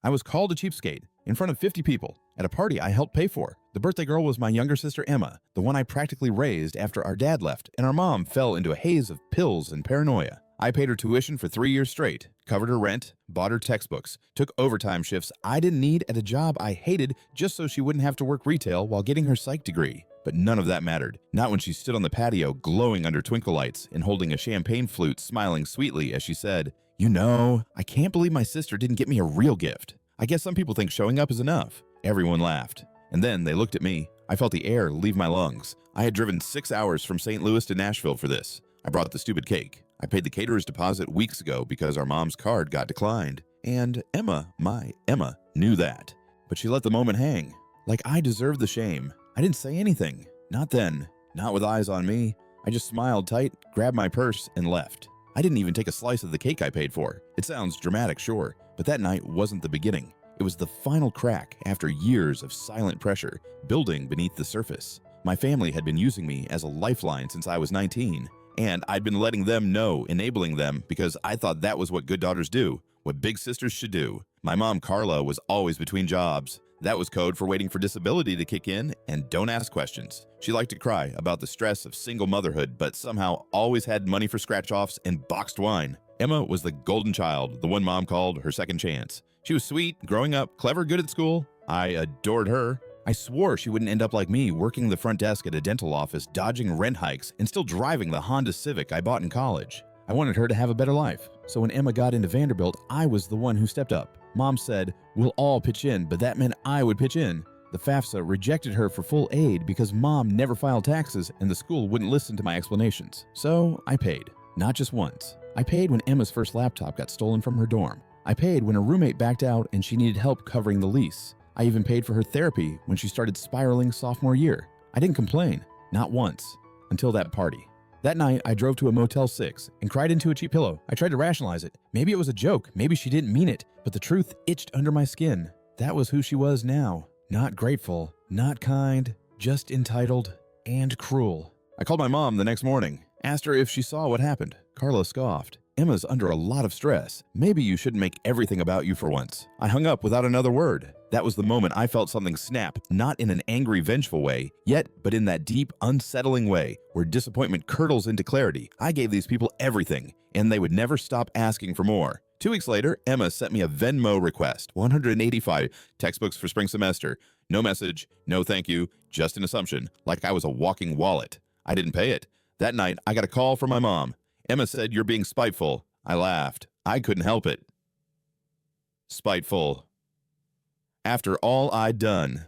I was called a cheapskate in front of 50 people at a party I helped pay for. The birthday girl was my younger sister Emma, the one I practically raised after our dad left, and our mom fell into a haze of pills and paranoia. I paid her tuition for 3 years straight, covered her rent, bought her textbooks, took overtime shifts I didn't need at a job I hated just so she wouldn't have to work retail while getting her psych degree. But none of that mattered. Not when she stood on the patio glowing under twinkle lights and holding a champagne flute, smiling sweetly as she said, "You know, I can't believe my sister didn't get me a real gift. I guess some people think showing up is enough." Everyone laughed. And then they looked at me. I felt the air leave my lungs. I had driven 6 hours from St. Louis to Nashville for this. I brought the stupid cake. I paid the caterer's deposit weeks ago because our mom's card got declined. And Emma, my Emma, knew that. But she let the moment hang. Like I deserved the shame. I didn't say anything. Not then. Not with eyes on me. I just smiled tight, grabbed my purse, and left. I didn't even take a slice of the cake I paid for. It sounds dramatic, sure, but that night wasn't the beginning. It was the final crack after years of silent pressure building beneath the surface. My family had been using me as a lifeline since I was 19, and I'd been letting them know, enabling them, because I thought that was what good daughters do, what big sisters should do. My mom, Carla, was always between jobs. That was code for waiting for disability to kick in and don't ask questions. She liked to cry about the stress of single motherhood, but somehow always had money for scratch-offs and boxed wine. Emma was the golden child, the one mom called her second chance. She was sweet, growing up, clever, good at school. I adored her. I swore she wouldn't end up like me, working the front desk at a dental office, dodging rent hikes, and still driving the Honda Civic I bought in college. I wanted her to have a better life. So when Emma got into Vanderbilt, I was the one who stepped up. Mom said, "We'll all pitch in," but that meant I would pitch in. The FAFSA rejected her for full aid because Mom never filed taxes and the school wouldn't listen to my explanations. So I paid. Not just once. I paid when Emma's first laptop got stolen from her dorm. I paid when her roommate backed out and she needed help covering the lease. I even paid for her therapy when she started spiraling sophomore year. I didn't complain. Not once. Until that party. That night, I drove to a Motel 6 and cried into a cheap pillow. I tried to rationalize it. Maybe it was a joke. Maybe she didn't mean it. But the truth itched under my skin. That was who she was now. Not grateful, not kind, just entitled and cruel. I called my mom the next morning. Asked her if she saw what happened. Carla scoffed. "Emma's under a lot of stress. Maybe you shouldn't make everything about you for once." I hung up without another word. That was the moment I felt something snap, not in an angry, vengeful way, yet, but in that deep, unsettling way where disappointment curdles into clarity. I gave these people everything, and they would never stop asking for more. 2 weeks later, Emma sent me a Venmo request, $185, textbooks for spring semester. No message, no thank you, just an assumption, like I was a walking wallet. I didn't pay it. That night, I got a call from my mom. Emma said, "You're being spiteful." I laughed. I couldn't help it. Spiteful. After all I'd done.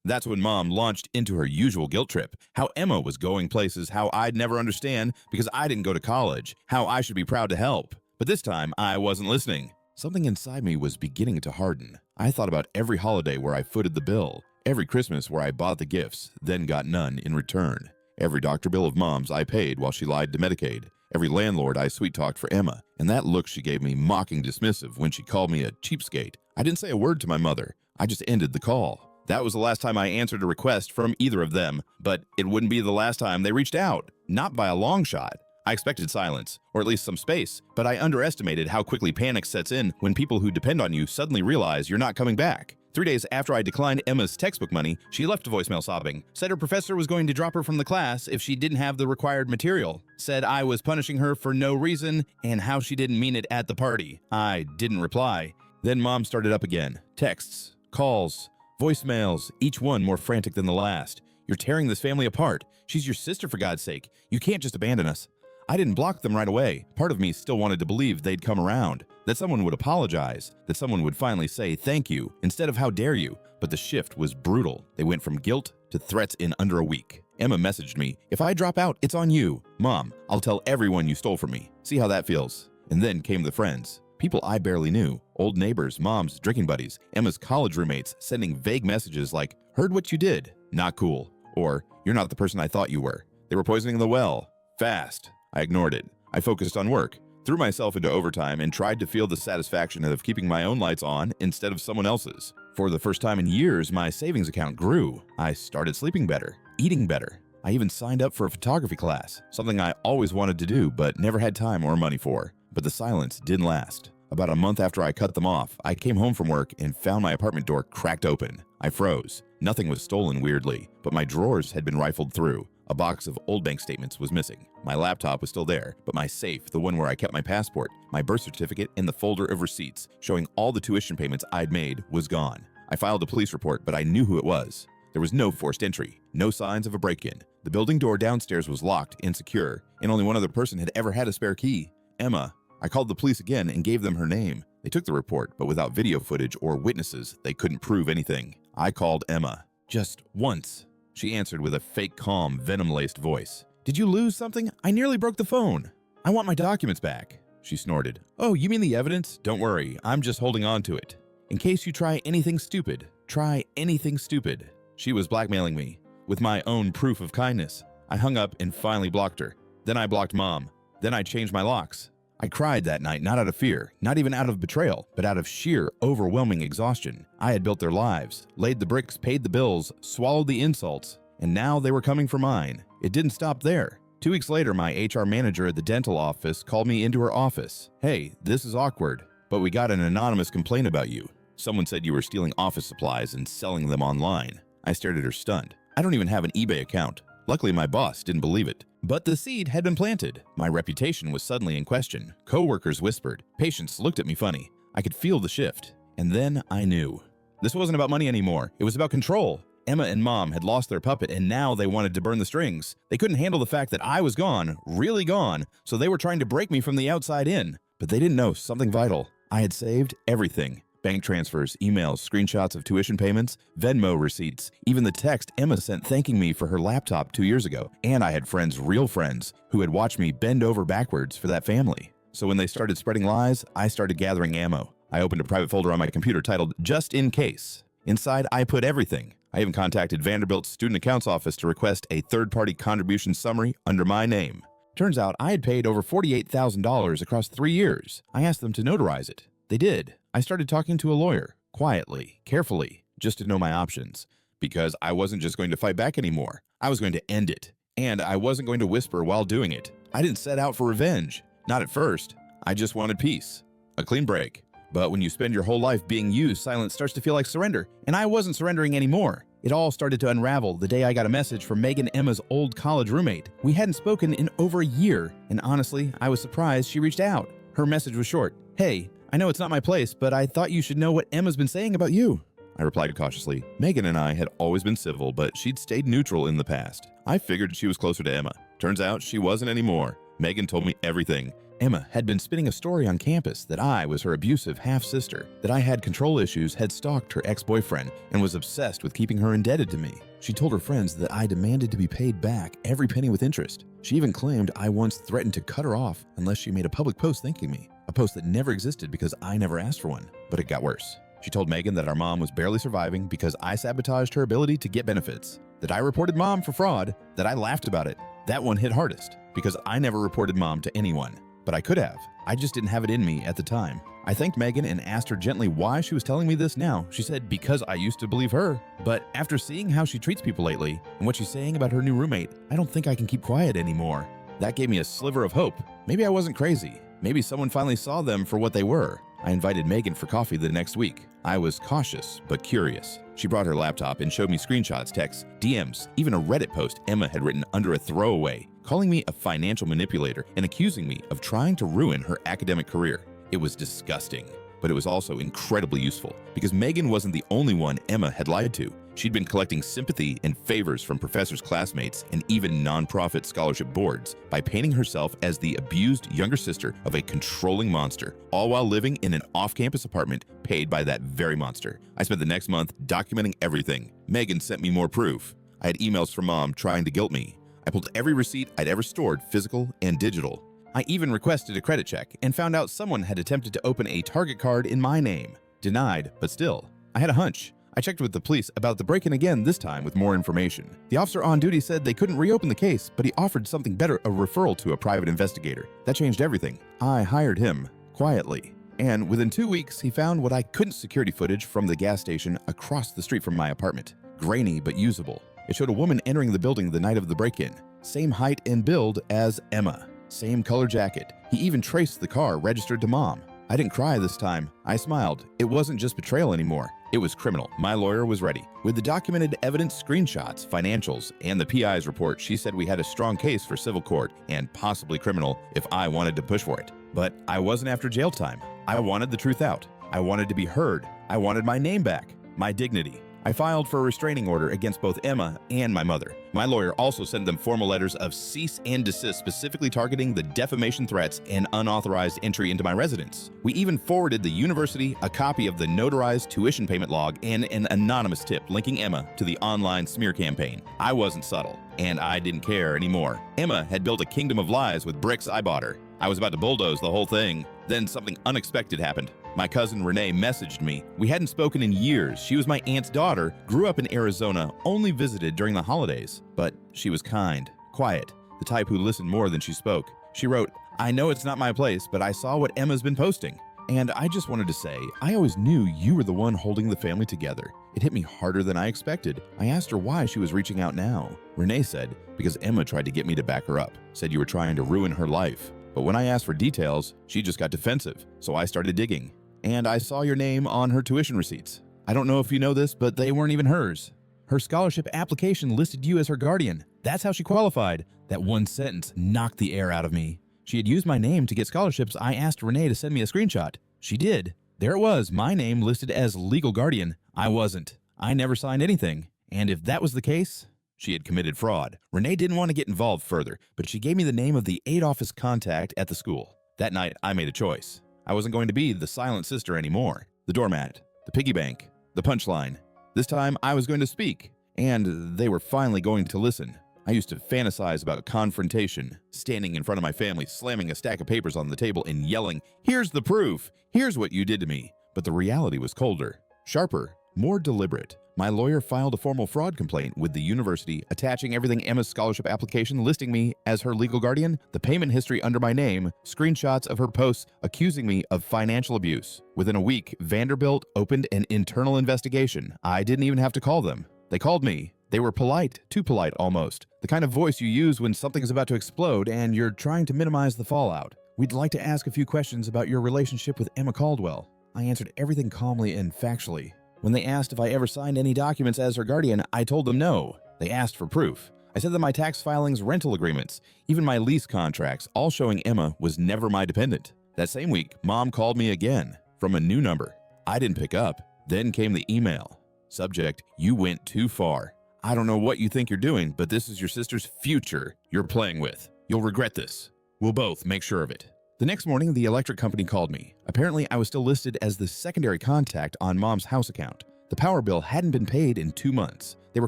That's when Mom launched into her usual guilt trip. How Emma was going places, how I'd never understand because I didn't go to college, how I should be proud to help. But this time, I wasn't listening. Something inside me was beginning to harden. I thought about every holiday where I footed the bill, every Christmas where I bought the gifts, then got none in return. Every doctor bill of Mom's I paid while she lied to Medicaid. Every landlord I sweet-talked for Emma. And that look she gave me, mocking dismissive when she called me a cheapskate. I didn't say a word to my mother. I just ended the call. That was the last time I answered a request from either of them, but it wouldn't be the last time they reached out. Not by a long shot. I expected silence, or at least some space, but I underestimated how quickly panic sets in when people who depend on you suddenly realize you're not coming back. 3 days after I declined Emma's textbook money, she left a voicemail sobbing, said her professor was going to drop her from the class if she didn't have the required material, said I was punishing her for no reason, and how she didn't mean it at the party. I didn't reply. Then Mom started up again. Texts, calls, voicemails, each one more frantic than the last. "You're tearing this family apart. She's your sister, for God's sake. You can't just abandon us." I didn't block them right away. Part of me still wanted to believe they'd come around, that someone would apologize, that someone would finally say thank you instead of how dare you. But the shift was brutal. They went from guilt to threats in under a week. Emma messaged me, "If I drop out, it's on you. Mom, I'll tell everyone you stole from me. See how that feels." And then came the friends. People I barely knew. Old neighbors, moms, drinking buddies, Emma's college roommates sending vague messages like, "Heard what you did. Not cool." Or, "You're not the person I thought you were." They were poisoning the well. Fast. I ignored it. I focused on work, threw myself into overtime, and tried to feel the satisfaction of keeping my own lights on instead of someone else's. For the first time in years, my savings account grew. I started sleeping better, eating better. I even signed up for a photography class, something I always wanted to do but never had time or money for. But the silence didn't last. About a month after I cut them off, I came home from work and found my apartment door cracked open. I froze. Nothing was stolen, weirdly, but my drawers had been rifled through. A box of old bank statements was missing. My laptop was still there, but my safe, the one where I kept my passport, my birth certificate, and the folder of receipts showing all the tuition payments I'd made was gone. I filed a police report, but I knew who it was. There was no forced entry, no signs of a break-in. The building door downstairs was locked and secure, and only one other person had ever had a spare key, Emma. I called the police again and gave them her name. They took the report, but without video footage or witnesses, they couldn't prove anything. I called Emma. Just once. She answered with a fake calm, venom-laced voice. "Did you lose something? I nearly broke the phone. I want my documents back." She snorted. "Oh, you mean the evidence? Don't worry, I'm just holding on to it. In case you try anything stupid. Try anything stupid." She was blackmailing me with my own proof of kindness. I hung up and finally blocked her. Then I blocked Mom. Then I changed my locks. I cried that night, not out of fear, not even out of betrayal, but out of sheer, overwhelming exhaustion. I had built their lives, laid the bricks, paid the bills, swallowed the insults, and now they were coming for mine. It didn't stop there. 2 weeks later, my HR manager at the dental office called me into her office. "Hey, this is awkward, but we got an anonymous complaint about you. Someone said you were stealing office supplies and selling them online." I stared at her stunned. I don't even have an eBay account. Luckily, my boss didn't believe it. But the seed had been planted. My reputation was suddenly in question. Coworkers whispered. Patients looked at me funny. I could feel the shift. And then I knew. This wasn't about money anymore. It was about control. Emma and Mom had lost their puppet, and now they wanted to burn the strings. They couldn't handle the fact that I was gone, really gone, so they were trying to break me from the outside in. But they didn't know something vital. I had saved everything. Bank transfers, emails, screenshots of tuition payments, Venmo receipts, even the text Emma sent thanking me for her laptop 2 years ago. And I had friends, real friends, who had watched me bend over backwards for that family. So when they started spreading lies, I started gathering ammo. I opened a private folder on my computer titled "Just in Case." Inside, I put everything. I even contacted Vanderbilt's student accounts office to request a third-party contribution summary under my name. Turns out I had paid over $48,000 across 3 years. I asked them to notarize it. They did. I started talking to a lawyer, quietly, carefully, just to know my options. Because I wasn't just going to fight back anymore. I was going to end it. And I wasn't going to whisper while doing it. I didn't set out for revenge. Not at first. I just wanted peace. A clean break. But when you spend your whole life being used, silence starts to feel like surrender. And I wasn't surrendering anymore. It all started to unravel the day I got a message from Megan, Emma's old college roommate. We hadn't spoken in over a year. And honestly, I was surprised she reached out. Her message was short. "Hey, I know it's not my place, but I thought you should know what Emma's been saying about you." I replied cautiously. Megan and I had always been civil, but she'd stayed neutral in the past. I figured she was closer to Emma. Turns out she wasn't anymore. Megan told me everything. Emma had been spinning a story on campus that I was her abusive half-sister, that I had control issues, had stalked her ex-boyfriend, and was obsessed with keeping her indebted to me. She told her friends that I demanded to be paid back every penny with interest. She even claimed I once threatened to cut her off unless she made a public post thanking me. A post that never existed because I never asked for one. But it got worse. She told Megan that our mom was barely surviving because I sabotaged her ability to get benefits. That I reported Mom for fraud. That I laughed about it. That one hit hardest because I never reported Mom to anyone. But I could have. I just didn't have it in me at the time. I thanked Megan and asked her gently why she was telling me this now. She said, "Because I used to believe her. But after seeing how she treats people lately and what she's saying about her new roommate, I don't think I can keep quiet anymore." That gave me a sliver of hope. Maybe I wasn't crazy. Maybe someone finally saw them for what they were. I invited Megan for coffee the next week. I was cautious, but curious. She brought her laptop and showed me screenshots, texts, DMs, even a Reddit post Emma had written under a throwaway, calling me a financial manipulator and accusing me of trying to ruin her academic career. It was disgusting, but it was also incredibly useful because Megan wasn't the only one Emma had lied to. She'd been collecting sympathy and favors from professors' classmates and even nonprofit scholarship boards by painting herself as the abused younger sister of a controlling monster, all while living in an off-campus apartment paid by that very monster. I spent the next month documenting everything. Megan sent me more proof. I had emails from Mom trying to guilt me. I pulled every receipt I'd ever stored, physical and digital. I even requested a credit check and found out someone had attempted to open a Target card in my name. Denied, but still. I had a hunch. I checked with the police about the break-in again, this time with more information. The officer on duty said they couldn't reopen the case, but he offered something better, a referral to a private investigator. That changed everything. I hired him, quietly. And within 2 weeks, he found what I couldn't security footage from the gas station across the street from my apartment. Grainy but usable. It showed a woman entering the building the night of the break-in. Same height and build as Emma. Same color jacket. He even traced the car registered to Mom. I didn't cry this time. I smiled. It wasn't just betrayal anymore. It was criminal. My lawyer was ready. With the documented evidence, screenshots, financials, and the PI's report, she said we had a strong case for civil court and possibly criminal if I wanted to push for it. But I wasn't after jail time. I wanted the truth out. I wanted to be heard. I wanted my name back, my dignity. I filed for a restraining order against both Emma and my mother. My lawyer also sent them formal letters of cease and desist specifically targeting the defamation threats and unauthorized entry into my residence. We even forwarded the university a copy of the notarized tuition payment log and an anonymous tip linking Emma to the online smear campaign. I wasn't subtle, and I didn't care anymore. Emma had built a kingdom of lies with bricks I bought her. I was about to bulldoze the whole thing. Then something unexpected happened. My cousin Renee messaged me. We hadn't spoken in years. She was my aunt's daughter, grew up in Arizona, only visited during the holidays. But she was kind, quiet, the type who listened more than she spoke. She wrote, "I know it's not my place, but I saw what Emma's been posting. And I just wanted to say, I always knew you were the one holding the family together. It hit me harder than I expected. I asked her why she was reaching out now. Renee said, because Emma tried to get me to back her up, said you were trying to ruin her life. But when I asked for details, she just got defensive, so I started digging. And I saw your name on her tuition receipts. I don't know if you know this, but they weren't even hers. Her scholarship application listed you as her guardian. That's how she qualified. That one sentence knocked the air out of me. She had used my name to get scholarships. I asked Renee to send me a screenshot. She did. There it was, my name listed as legal guardian. I wasn't. I never signed anything. And if that was the case, she had committed fraud. Renee didn't want to get involved further, but she gave me the name of the aid office contact at the school. That night, I made a choice. I wasn't going to be the silent sister anymore. The doormat, the piggy bank, the punchline. This time, I was going to speak, and they were finally going to listen. I used to fantasize about confrontation, standing in front of my family, slamming a stack of papers on the table and yelling, "Here's the proof! Here's what you did to me!" But the reality was colder, sharper, more deliberate. My lawyer filed a formal fraud complaint with the university, attaching everything Emma's scholarship application, listing me as her legal guardian, the payment history under my name, screenshots of her posts accusing me of financial abuse. Within a week, Vanderbilt opened an internal investigation. I didn't even have to call them. They called me. They were polite, too polite almost. The kind of voice you use when something is about to explode and you're trying to minimize the fallout. We'd like to ask a few questions about your relationship with Emma Caldwell. I answered everything calmly and factually. When they asked if I ever signed any documents as her guardian, I told them no. They asked for proof. I said that my tax filings, rental agreements, even my lease contracts, all showing Emma was never my dependent. That same week, Mom called me again from a new number. I didn't pick up. Then came the email. Subject, "You went too far. I don't know what you think you're doing, but this is your sister's future you're playing with. You'll regret this. We'll both make sure of it." The next morning, the electric company called me. Apparently, I was still listed as the secondary contact on Mom's house account. The power bill hadn't been paid in 2 months. They were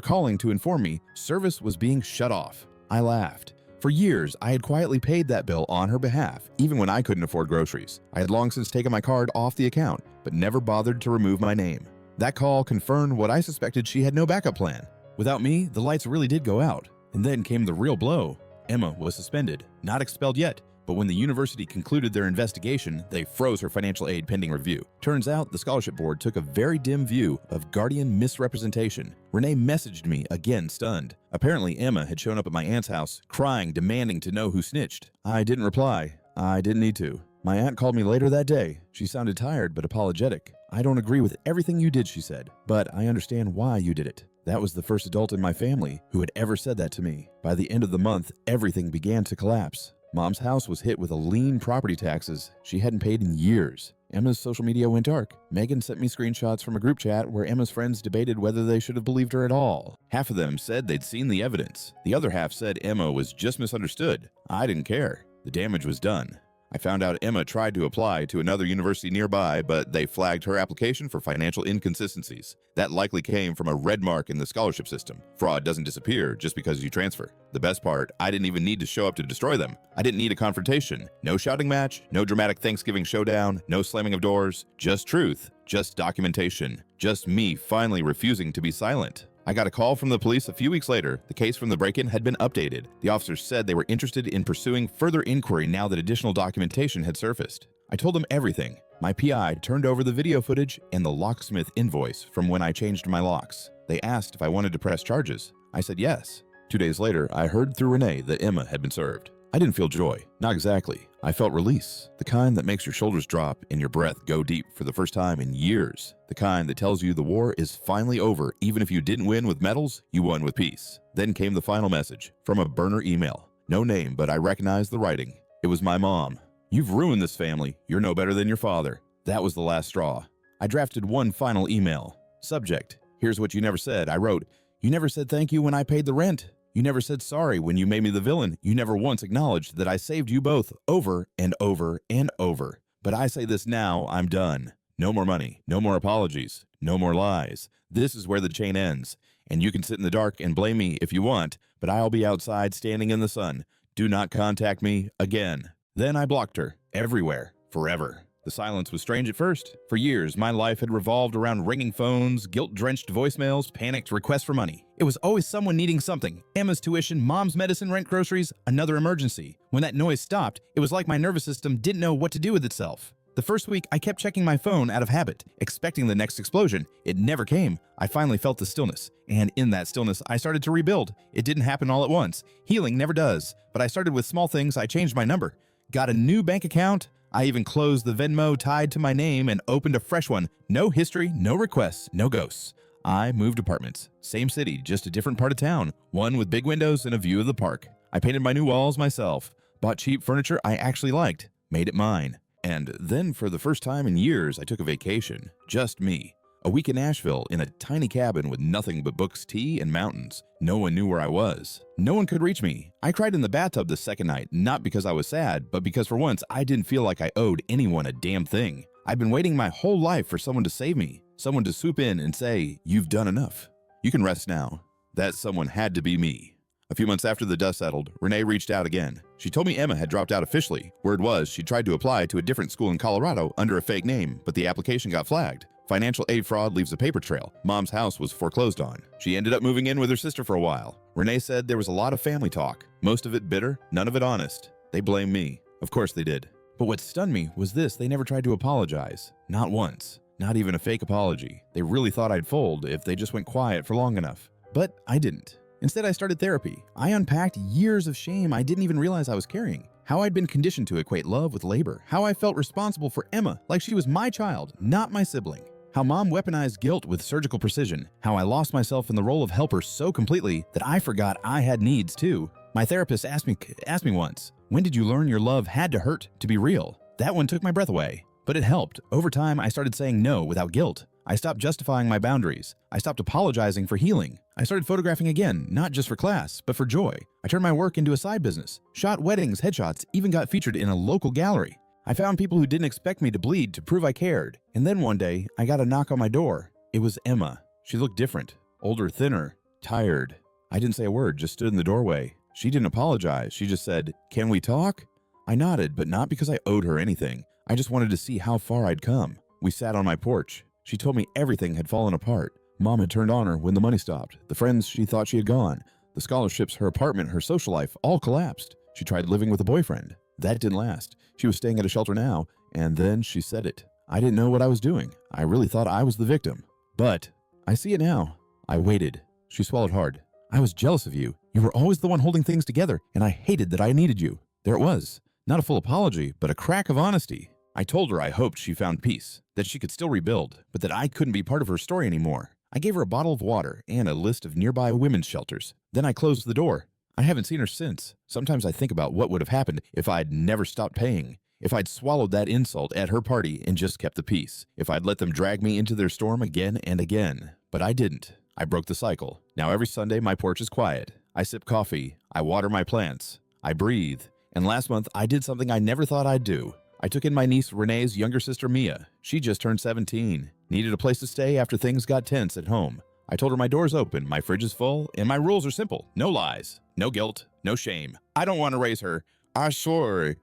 calling to inform me service was being shut off. I laughed. For years, I had quietly paid that bill on her behalf, even when I couldn't afford groceries. I had long since taken my card off the account, but never bothered to remove my name. That call confirmed what I suspected: she had no backup plan. Without me, the lights really did go out. And then came the real blow. Emma was suspended, not expelled yet. But when the university concluded their investigation, they froze her financial aid pending review. Turns out the scholarship board took a very dim view of guardian misrepresentation. Renee messaged me, again stunned. Apparently Emma had shown up at my aunt's house, crying, demanding to know who snitched. I didn't reply. I didn't need to. My aunt called me later that day. She sounded tired but apologetic. "I don't agree with everything you did," she said, "but I understand why you did it." That was the first adult in my family who had ever said that to me. By the end of the month, everything began to collapse. Mom's house was hit with a lien property taxes she hadn't paid in years. Emma's social media went dark. Megan sent me screenshots from a group chat where Emma's friends debated whether they should have believed her at all. Half of them said they'd seen the evidence. The other half said Emma was just misunderstood. I didn't care. The damage was done. I found out Emma tried to apply to another university nearby, but they flagged her application for financial inconsistencies. That likely came from a red mark in the scholarship system. Fraud doesn't disappear just because you transfer. The best part, I didn't even need to show up to destroy them. I didn't need a confrontation. No shouting match, no dramatic Thanksgiving showdown, no slamming of doors. Just truth, just documentation, just me finally refusing to be silent. I got a call from the police a few weeks later. The case from the break-in had been updated. The officers said they were interested in pursuing further inquiry now that additional documentation had surfaced. I told them everything. My PI turned over the video footage and the locksmith invoice from when I changed my locks. They asked if I wanted to press charges. I said yes. 2 days later, I heard through Renee that Emma had been served. I didn't feel joy. Not exactly. I felt release. The kind that makes your shoulders drop and your breath go deep for the first time in years. The kind that tells you the war is finally over. Even if you didn't win with medals, you won with peace. Then came the final message from a burner email. No name, but I recognized the writing. It was my mom. "You've ruined this family. You're no better than your father." That was the last straw. I drafted one final email. Subject: "Here's what you never said." I wrote, "You never said thank you when I paid the rent. You never said sorry when you made me the villain. You never once acknowledged that I saved you both over and over and over. But I say this now, I'm done. No more money, no more apologies, no more lies. This is where the chain ends. And you can sit in the dark and blame me if you want, but I'll be outside standing in the sun. Do not contact me again." Then I blocked her everywhere, forever. The silence was strange at first. For years, my life had revolved around ringing phones, guilt-drenched voicemails, panicked requests for money. It was always someone needing something. Emma's tuition, mom's medicine, rent, groceries, another emergency. When that noise stopped, it was like my nervous system didn't know what to do with itself. The first week, I kept checking my phone out of habit, expecting the next explosion. It never came. I finally felt the stillness. And in that stillness, I started to rebuild. It didn't happen all at once. Healing never does. But I started with small things. I changed my number, got a new bank account. I even closed the Venmo tied to my name and opened a fresh one. No history, no requests, no ghosts. I moved apartments. Same city, just a different part of town. One with big windows and a view of the park. I painted my new walls myself. Bought cheap furniture I actually liked. Made it mine. And then for the first time in years, I took a vacation. Just me. A week in Nashville in a tiny cabin with nothing but books, tea, and mountains. No one knew where I was. No one could reach me. I cried in the bathtub the second night, not because I was sad, but because for once I didn't feel like I owed anyone a damn thing. I've been waiting my whole life for someone to save me. Someone to swoop in and say, "You've done enough. You can rest now." That someone had to be me. A few months after the dust settled, Renee reached out again. She told me Emma had dropped out officially. Word was she tried to apply to a different school in Colorado under a fake name, but the application got flagged. Financial aid fraud leaves a paper trail. Mom's house was foreclosed on. She ended up moving in with her sister for a while. Renee said there was a lot of family talk. Most of it bitter, none of it honest. They blamed me. Of course they did. But what stunned me was this: they never tried to apologize. Not once. Not even a fake apology. They really thought I'd fold if they just went quiet for long enough. But I didn't. Instead, I started therapy. I unpacked years of shame I didn't even realize I was carrying. How I'd been conditioned to equate love with labor. How I felt responsible for Emma like she was my child, not my sibling. How mom weaponized guilt with surgical precision. How I lost myself in the role of helper so completely that I forgot I had needs too. My therapist asked me once, "When did you learn your love had to hurt to be real?" That one took my breath away. But it helped. Over time, I started saying no without guilt. I stopped justifying my boundaries. I stopped apologizing for healing. I started photographing again, not just for class, but for joy. I turned my work into a side business. Shot weddings, headshots, even got featured in a local gallery. I found people who didn't expect me to bleed to prove I cared. And then one day, I got a knock on my door. It was Emma. She looked different. Older, thinner, tired. I didn't say a word, just stood in the doorway. She didn't apologize. She just said, "Can we talk?" I nodded, but not because I owed her anything. I just wanted to see how far I'd come. We sat on my porch. She told me everything had fallen apart. Mom had turned on her when the money stopped. The friends she thought she had gone. The scholarships, her apartment, her social life, all collapsed. She tried living with a boyfriend. That didn't last. She was staying at a shelter now, and then she said it. I didn't know what I was doing. I really thought I was the victim. But I see it now. I waited. She swallowed hard. "I was jealous of you. You were always the one holding things together, and I hated that I needed you." There it was. Not a full apology, but a crack of honesty. I told her I hoped she found peace, that she could still rebuild, but that I couldn't be part of her story anymore. I gave her a bottle of water and a list of nearby women's shelters. Then I closed the door. I haven't seen her since. Sometimes I think about what would have happened if I'd never stopped paying. If I'd swallowed that insult at her party and just kept the peace. If I'd let them drag me into their storm again and again. But I didn't. I broke the cycle. Now every Sunday my porch is quiet. I sip coffee. I water my plants. I breathe. And last month I did something I never thought I'd do. I took in my niece Renee's younger sister Mia. She just turned 17. Needed a place to stay after things got tense at home. I told her my door's open, my fridge is full, and my rules are simple. No lies, no guilt, no shame. I don't want to raise her. I'm sorry.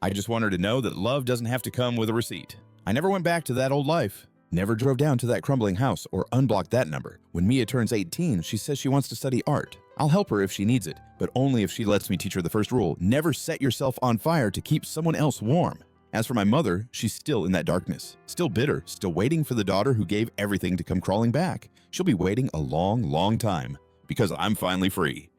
I just want her to know that love doesn't have to come with a receipt. I never went back to that old life. Never drove down to that crumbling house or unblocked that number. When Mia turns 18, she says she wants to study art. I'll help her if she needs it, but only if she lets me teach her the first rule: never set yourself on fire to keep someone else warm. As for my mother, she's still in that darkness, still bitter, still waiting for the daughter who gave everything to come crawling back. She'll be waiting a long, long time because I'm finally free.